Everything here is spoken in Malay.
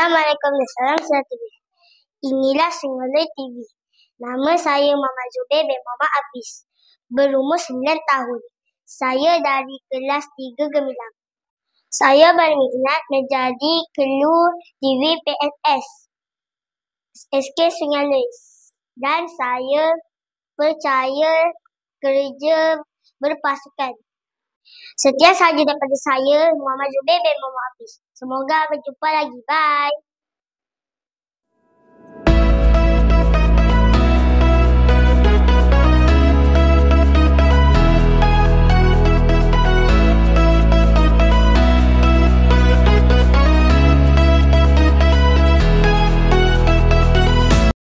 Assalamualaikum dan salam sejahtera. Inilah Singaloi TV. Nama saya Muhammad Zubair bin Muhammad Hafiz. Berumur 9 tahun. Saya dari kelas 3 Gemilang. Saya berminat menjadi kru TV PNS SK Singaloi. Dan saya percaya kerja berpasukan. Sekian sahaja daripada saya, Muhammad Zubair bin Muhammad Hafiz. Semoga berjumpa lagi. Bye.